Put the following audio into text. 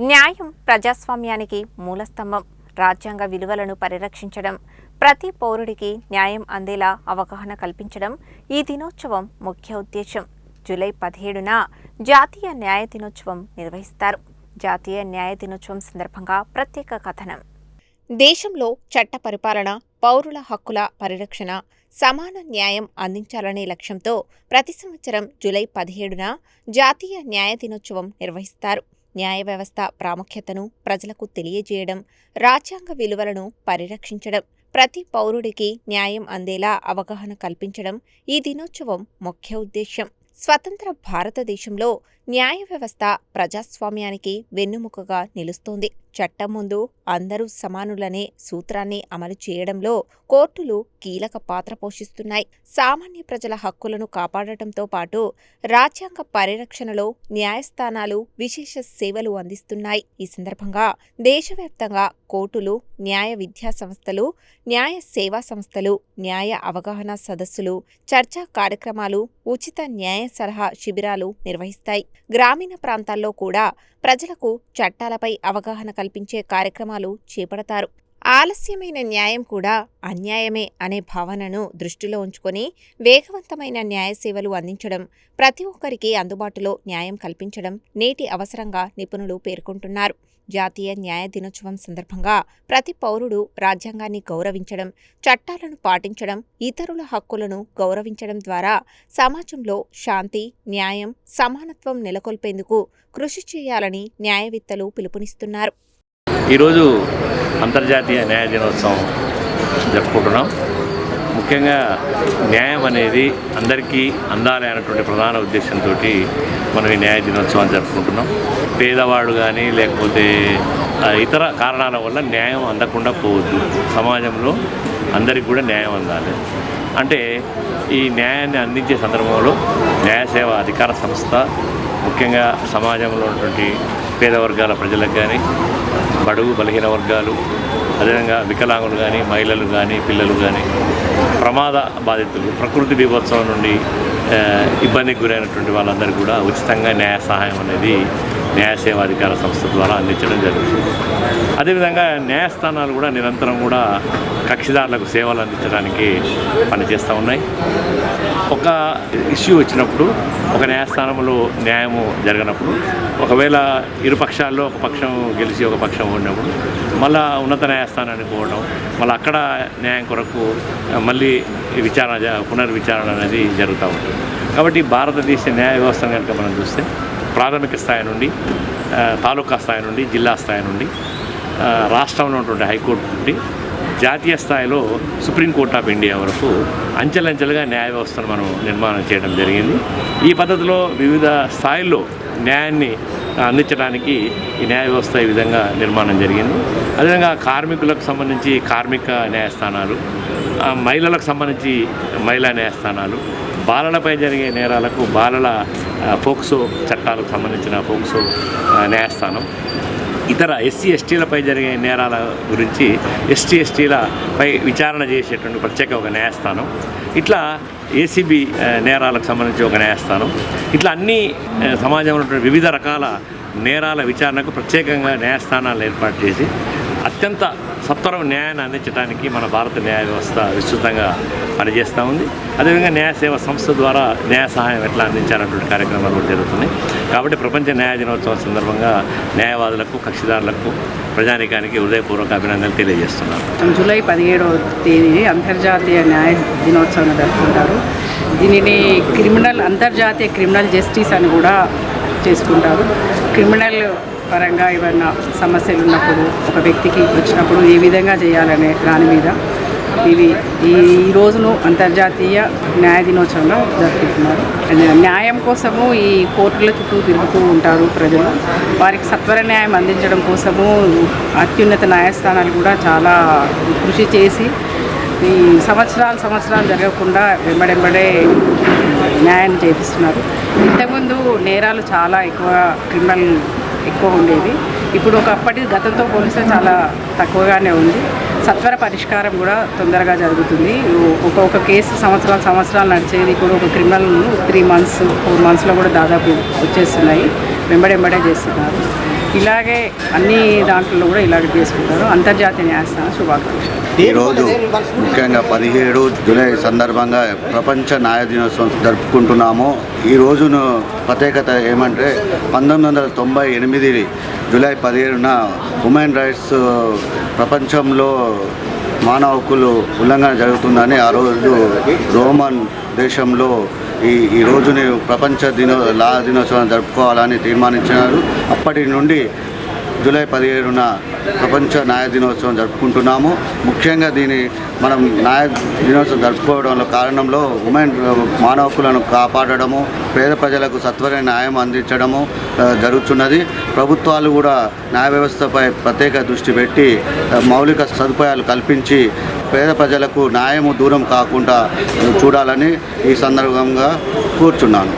న్యాయం ప్రజాస్వామ్యానికి మూలస్తంభం. రాజ్యాంగ విలువలను పరిరక్షించడం, ప్రతి పౌరుడికి న్యాయం అందేలా అవగాహన కల్పించడం ఈ దినోత్సవం ముఖ్య ఉద్దేశం. జూలై 17న జాతీయ న్యాయ దినోత్సవం నిర్వహిస్తారు. జాతీయ న్యాయ దినోత్సవం సందర్భంగా ప్రత్యేక కథనం. దేశంలో చట్ట పరిపాలన, పౌరుల హక్కుల పరిరక్షణ, సమాన న్యాయం అందించాలనే లక్ష్యంతో ప్రతి సంవత్సరం జూలై 17న జాతీయ న్యాయ దినోత్సవం నిర్వహిస్తారు. న్యాయ వ్యవస్థ ప్రాముఖ్యతను ప్రజలకు తెలియజేయడం, రాజ్యాంగ విలువలను పరిరక్షించడం, ప్రతి పౌరుడికి న్యాయం అందేలా అవగాహన కల్పించడం ఈ దినోత్సవం ముఖ్య ఉద్దేశం. స్వతంత్ర భారతదేశంలో న్యాయ వ్యవస్థ ప్రజాస్వామ్యానికి వెన్నెముకగా నిలుస్తోంది. చట్టం ముందు అందరూ సమానులనే సూత్రాన్ని అమలు చేయడంలో కోర్టులు కీలక పాత్ర పోషిస్తున్నాయి. సామాన్య ప్రజల హక్కులను కాపాడటంతో పాటు రాజ్యాంగ పరిరక్షణలో న్యాయస్థానాలు విశేష సేవలు అందిస్తున్నాయి. ఈ సందర్భంగా దేశవ్యాప్తంగా కోర్టులు, న్యాయ విద్యా సంస్థలు, న్యాయ సేవా సంస్థలు, న్యాయ అవగాహన సదస్సులు, చర్చా కార్యక్రమాలు, ఉచిత న్యాయ సలహా శిబిరాలు నిర్వహిస్తాయి. గ్రామీణ ప్రాంతాల్లో కూడా ప్రజలకు చట్టాలపై అవగాహన కల్పించే కార్యక్రమాలు చేపడతారు. ఆలస్యమైన న్యాయం కూడా అన్యాయమే అనే భావనను దృష్టిలో ఉంచుకొని వేగవంతమైన న్యాయ సేవలు అందించడం, ప్రతి ఒక్కరికి అందుబాటులో న్యాయం కల్పించడం నేటి అవసరంగా నిపుణులు పేర్కొంటున్నారు. జాతీయ న్యాయ దినోత్సవం సందర్భంగా ప్రతి పౌరుడు రాజ్యాంగాన్ని గౌరవించడం, చట్టాలను పాటించడం, ఇతరుల హక్కులను గౌరవించడం ద్వారా సమాజంలో శాంతి, న్యాయం, సమానత్వం నెలకొల్పేందుకు కృషి చేయాలని న్యాయవేత్తలు పిలుపునిస్తున్నారు. ఈరోజు అంతర్జాతీయ న్యాయ దినోత్సవం జరుపుకుంటున్నాం. ముఖ్యంగా న్యాయం అనేది అందరికీ అందాలి అనేటువంటి ప్రధాన ఉద్దేశంతో మనం ఈ న్యాయ దినోత్సవాన్ని జరుపుకుంటున్నాం. పేదవాడు కానీ లేకపోతే ఇతర కారణాల వల్ల న్యాయం అందకుండా పోవద్దు. సమాజంలో అందరికీ కూడా న్యాయం అందాలి. అంటే ఈ న్యాయాన్ని అందించే సందర్భంలో న్యాయ సేవా అధికార సంస్థ ముఖ్యంగా సమాజంలో ఉన్నటువంటి పేద వర్గాల ప్రజలకు కానీ, బడుగు బలహీన వర్గాలు, అదేవిధంగా వికలాంగులు కానీ, మహిళలు కానీ, పిల్లలు కానీ, ప్రమాద బాధితులు, ప్రకృతి బీభత్సవం నుండి ఇబ్బందికి గురైనటువంటి వాళ్ళందరికీ కూడా ఉచితంగా న్యాయ సహాయం అనేది న్యాయ సేవా అధికార సంస్థ ద్వారా అందించడం జరుగుతుంది. అదేవిధంగా న్యాయస్థానాలు కూడా నిరంతరం కూడా కక్షిదారులకు సేవలు అందించడానికి పనిచేస్తూ ఉన్నాయి. ఒక ఇష్యూ వచ్చినప్పుడు, ఒక న్యాయస్థానంలో న్యాయము జరిగినప్పుడు, ఒకవేళ ఇరు పక్షాల్లో ఒక పక్షం గెలిచి ఒక పక్షం ఓడినప్పుడు మళ్ళా ఉన్నత న్యాయస్థానానికి పోవడం, మళ్ళీ అక్కడ న్యాయం కొరకు మళ్ళీ పునర్విచారణ అనేది జరుగుతూ ఉంటుంది. కాబట్టి భారతదేశ న్యాయ వ్యవస్థను కనుక మనం చూస్తే ప్రాథమిక స్థాయి నుండి, తాలూకా స్థాయి నుండి, జిల్లా స్థాయి నుండి, రాష్ట్రంలో ఉన్నటువంటి హైకోర్టు నుండి జాతీయ స్థాయిలో సుప్రీంకోర్టు ఆఫ్ ఇండియా వరకు అంచెలంచెలుగా న్యాయ వ్యవస్థను మనం నిర్మాణం చేయడం జరిగింది. ఈ పద్ధతిలో వివిధ స్థాయిల్లో న్యాయాన్ని అందించడానికి ఈ న్యాయ వ్యవస్థ ఈ విధంగా నిర్మాణం జరిగింది. అదేవిధంగా కార్మికులకు సంబంధించి కార్మిక న్యాయస్థానాలు, మహిళలకు సంబంధించి మహిళా న్యాయస్థానాలు, బాలలపై జరిగే నేరాలకు బాలల ఫోక్సో చట్టాలకు సంబంధించిన ఫోక్సో న్యాయస్థానం, ఇతర ఎస్సీ ఎస్టీలపై జరిగే నేరాల గురించి ఎస్టీ ఎస్టీలపై విచారణ చేసేటువంటి ప్రత్యేక ఒక న్యాయస్థానం, ఇట్లా ఏసీబీ నేరాలకు సంబంధించి ఒక న్యాయస్థానం, ఇట్లా అన్ని సమాజంలో వివిధ రకాల నేరాల విచారణకు ప్రత్యేకంగా న్యాయస్థానాలను ఏర్పాటు చేసి అత్యంత సత్వరం న్యాయాన్ని అందించడానికి మన భారత న్యాయ వ్యవస్థ విస్తృతంగా పనిచేస్తూ ఉంది. అదేవిధంగా న్యాయ సేవా సంస్థ ద్వారా న్యాయ సహాయం ఎట్లా అందించాలన్నటువంటి కార్యక్రమాలు కూడా జరుగుతున్నాయి. కాబట్టి ప్రపంచ న్యాయ దినోత్సవం సందర్భంగా న్యాయవాదులకు, కక్షిదారులకు, ప్రజానీకానికి హృదయపూర్వక అభినందనలు తెలియజేస్తున్నారు. జూలై 17వ తేదీ అంతర్జాతీయ న్యాయ దినోత్సవం జరుపుకుంటారు. దీనిని అంతర్జాతీయ క్రిమినల్ జస్టిస్ అని కూడా చేసుకుంటారు. క్రిమినల్ పరంగా ఏమైనా సమస్యలు ఉన్నప్పుడు, ఒక వ్యక్తికి వచ్చినప్పుడు ఏ విధంగా చేయాలనే దాని మీద ఈ రోజును అంతర్జాతీయ న్యాయ దినోత్సవంలో జరుపుకుంటున్నారు. న్యాయం కోసము ఈ కోర్టుల చుట్టూ తిరుగుతూ ఉంటారు ప్రజలు. వారికి సత్వర న్యాయం అందించడం కోసము అత్యున్నత న్యాయస్థానాలు కూడా చాలా కృషి చేసి ఈ సంవత్సరాలు జరగకుండా వెంబడెంబడే న్యాయాన్ని చేపిస్తున్నారు. ఇంతకుముందు నేరాలు చాలా ఎక్కువ ఉండేది. ఇప్పుడు గతంతో పోలిస్తే చాలా తక్కువగానే ఉంది. సత్వర పరిష్కారం కూడా తొందరగా జరుగుతుంది. ఒక కేసు సంవత్సరాలు నడిచేది ఇప్పుడు ఒక క్రిమినల్ 3 months 4 monthsలో కూడా దాదాపు వచ్చేస్తున్నాయి. వెంబడెంబడే చేస్తున్నారు. ఇలాగే అన్ని దాంట్లో కూడా ఇలాగే చేసుకుంటారు. అంతర్జాతీయ న్యాయస్థానం శుభాకాంక్షలు. ఈరోజు ముఖ్యంగా 17 జూలై సందర్భంగా ప్రపంచ న్యాయ దినోత్సవం జరుపుకుంటున్నాము. ఈ రోజును ప్రత్యేకత ఏమంటే 1998 జూలై 17న ఉమెన్ రైట్స్ ప్రపంచంలో మానవ హక్కులు ఉల్లంఘన జరుగుతుందని ఆ రోజు రోమన్ దేశంలో ఈ రోజుని ప్రపంచ దినోత్సవం జరుపుకోవాలని తీర్మానించినారు. అప్పటి నుండి జూలై 17న ప్రపంచ న్యాయ దినోత్సవం జరుపుకుంటున్నాము. ముఖ్యంగా మనం న్యాయ దినోత్సవం జరుపుకోవడంలో కారణంలో మానవ హక్కులను కాపాడడము, పేద ప్రజలకు సత్వర న్యాయం అందించడము జరుగుతున్నది. ప్రభుత్వాలు కూడా న్యాయ వ్యవస్థపై ప్రత్యేక దృష్టి పెట్టి మౌలిక సదుపాయాలు కల్పించి పేద ప్రజలకు న్యాయము దూరం కాకుండా చూడాలని ఈ సందర్భంగా కూర్చున్నాను.